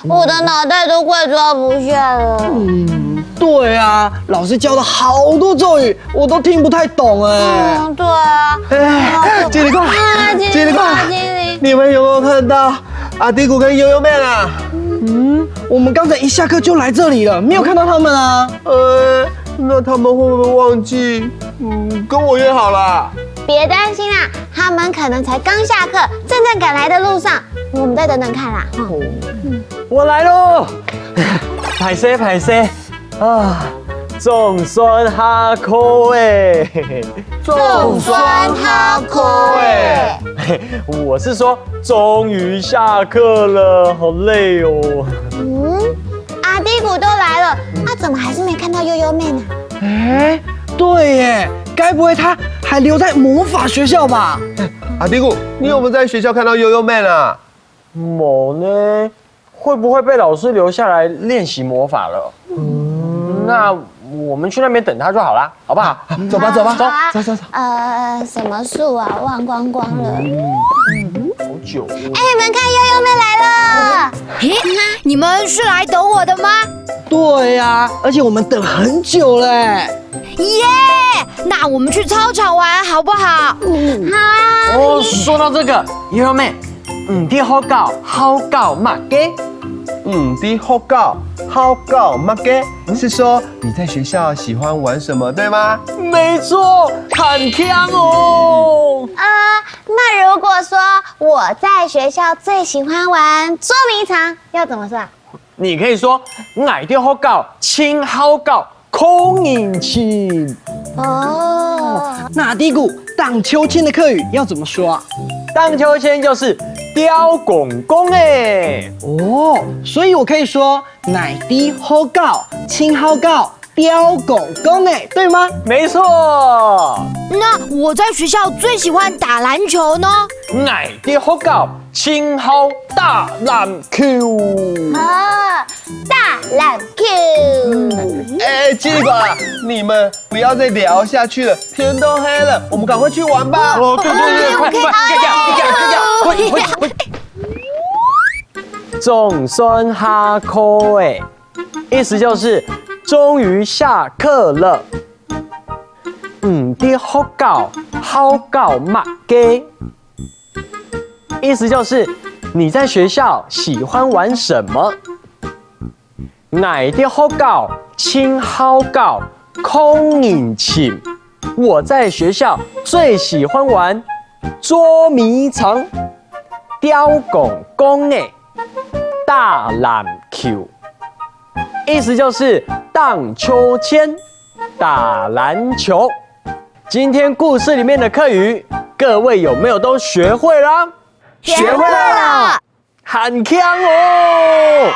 我的脑袋都快抓不下了。对啊，老师教了好多咒语，我都听不太懂哎。对啊。哎，精灵快，精灵快，精灵，你们有没有看到阿迪古跟悠悠妹啊？我们刚才一下课就来这里了，没有看到他们啊。那他们会不会忘记跟我约好了？别担心啦，他们可能才刚下课，正在赶来的路上，我们再等等看啦。我来喽！歹勢啊！仲酸哈口哎，重酸哈口哎。我是说，终于下课了，好累哦。阿迪古都来了，怎么还是没看到悠悠妹呢？哎，对耶，该不会他还留在魔法学校吧？阿迪古，你有没有在学校看到悠悠妹呢？某呢？会不会被老师留下来练习魔法了？那我们去那边等他就好啦，好不好？走吧，走。什么树啊？忘光光了。好久哦。你们看悠悠妹来了。咦，你们是来等我的吗？对呀，而且我们等很久了。耶！那我们去操场玩好不好？好啊。哦，说到这个，悠悠妹，啲好教嘛嘅？的好告嘛嘅，是说你在学校喜欢玩什么，对吗？没错，很强哦。那如果说我在学校最喜欢玩捉迷藏，要怎么说？你可以说矮啲好教，轻好教，空引擎。那阿迪古荡秋千的课语要怎么说啊？荡秋千就是雕公公哎。哦，所以我可以说奶滴好告，轻好告，雕狗公哎，对吗？没错。那我在学校最喜欢打篮球呢。矮啲好教，轻好大篮球。大篮球。叽里呱啦，你们不要再聊下去了，天都黑了，我们赶快去玩吧。哦，对，快，快！仲酸哈口哎，意思就是终于下课了。啲好教嘛嘅，意思就是你在学校喜欢玩什么。矮啲好教，轻好教，空引擎。我在学校最喜欢玩捉迷藏、雕公公的大篮球，意思就是荡秋千、打篮球。今天故事里面的课语，各位有没有都学会了？学会了，很强哦！